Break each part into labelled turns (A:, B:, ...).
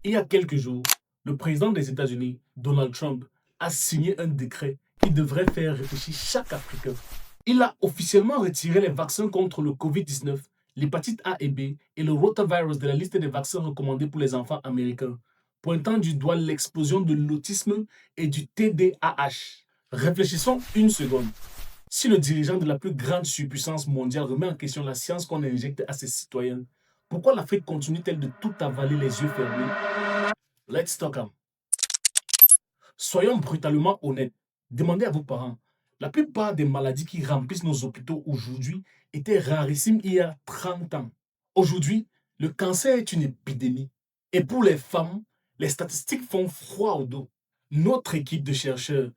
A: Il y a quelques jours, le président des États-Unis, Donald Trump, a signé un décret qui devrait faire réfléchir chaque Africain. Il a officiellement retiré les vaccins contre le Covid-19, l'hépatite A et B et le rotavirus de la liste des vaccins recommandés pour les enfants américains, pointant du doigt l'explosion de l'autisme et du TDAH. Réfléchissons une seconde. Si le dirigeant de la plus grande superpuissance mondiale remet en question la science qu'on injecte à ses citoyens, pourquoi l'Afrique continue-t-elle de tout avaler les yeux fermés? Let's talk. Soyons brutalement honnêtes. Demandez à vos parents. La plupart des maladies qui remplissent nos hôpitaux aujourd'hui étaient rarissimes il y a 30 ans. Aujourd'hui, le cancer est une épidémie. Et pour les femmes, les statistiques font froid au dos. Notre équipe de chercheurs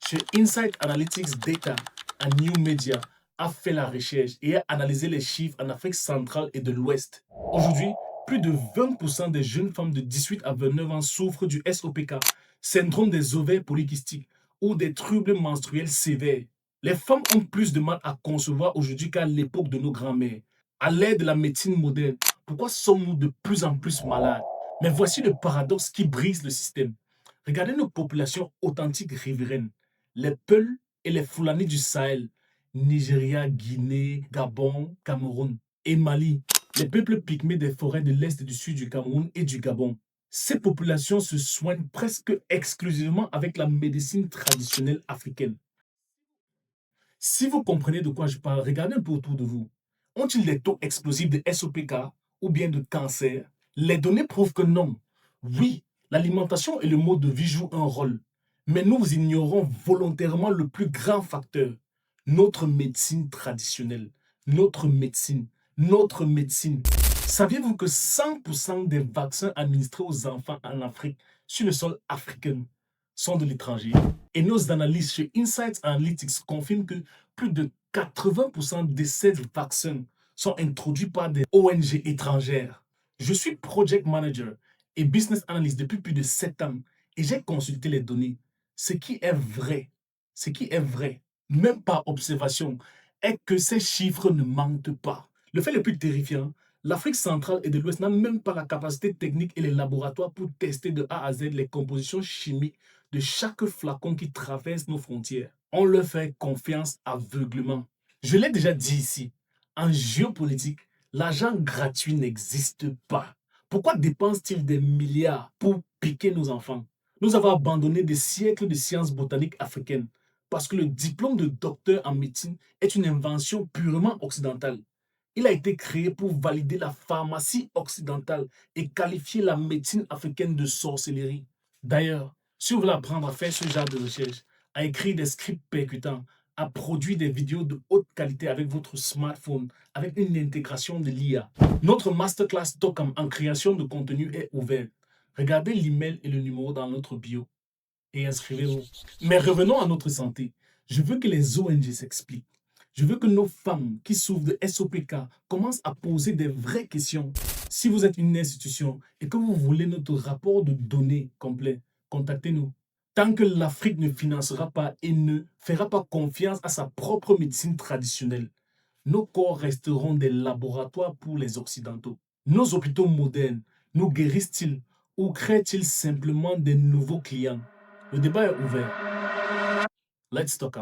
A: chez Insight Analytics Data à New Media a fait la recherche et a analysé les chiffres en Afrique centrale et de l'Ouest. Aujourd'hui, plus de 20% des jeunes femmes de 18 à 29 ans souffrent du SOPK, syndrome des ovaires polykystiques ou des troubles menstruels sévères. Les femmes ont plus de mal à concevoir aujourd'hui qu'à l'époque de nos grands-mères. À l'ère de la médecine moderne, pourquoi sommes-nous de plus en plus malades? Mais voici le paradoxe qui brise le système. Regardez nos populations authentiques riveraines, les Peuls et les Fulani du Sahel, Nigeria, Guinée, Gabon, Cameroun et Mali, les peuples pygmées des forêts de l'Est et du Sud du Cameroun et du Gabon. Ces populations se soignent presque exclusivement avec la médecine traditionnelle africaine. Si vous comprenez de quoi je parle, regardez un peu autour de vous. Ont-ils des taux explosifs de SOPK ou bien de cancer? Les données prouvent que non. Oui, l'alimentation et le mode de vie jouent un rôle, mais nous ignorons volontairement le plus grand facteur, notre médecine traditionnelle, notre médecine, notre médecine. Saviez-vous que 100% des vaccins administrés aux enfants en Afrique sur le sol africain sont de l'étranger? Et nos analyses chez Insights Analytics confirment que plus de 80% de ces vaccins sont introduits par des ONG étrangères. Je suis project manager et business analyst depuis plus de 7 ans et j'ai consulté les données. Ce qui est vrai, même par observation, est que ces chiffres ne mentent pas. Le fait le plus terrifiant, l'Afrique centrale et de l'Ouest n'a même pas la capacité technique et les laboratoires pour tester de A à Z les compositions chimiques de chaque flacon qui traverse nos frontières. On leur fait confiance aveuglement. Je l'ai déjà dit ici, en géopolitique, l'argent gratuit n'existe pas. Pourquoi dépensent-ils des milliards pour piquer nos enfants? Nous avons abandonné des siècles de sciences botaniques africaines parce que le diplôme de docteur en médecine est une invention purement occidentale. Il a été créé pour valider la pharmacie occidentale et qualifier la médecine africaine de sorcellerie. D'ailleurs, si vous voulez apprendre à faire ce genre de recherche, à écrire des scripts percutants, à produire des vidéos de haute qualité avec votre smartphone, avec une intégration de l'IA, notre masterclass Tocam en création de contenu est ouvert. Regardez l'email et le numéro dans notre bio et inscrivez-vous. Mais revenons à notre santé. Je veux que les ONG s'expliquent. Je veux que nos femmes qui souffrent de SOPK commencent à poser des vraies questions. Si vous êtes une institution et que vous voulez notre rapport de données complet, contactez-nous. Tant que l'Afrique ne financera pas et ne fera pas confiance à sa propre médecine traditionnelle, nos corps resteront des laboratoires pour les Occidentaux. Nos hôpitaux modernes nous guérissent-ils ou créent-ils simplement des nouveaux clients? Le débat est ouvert. Let's talk.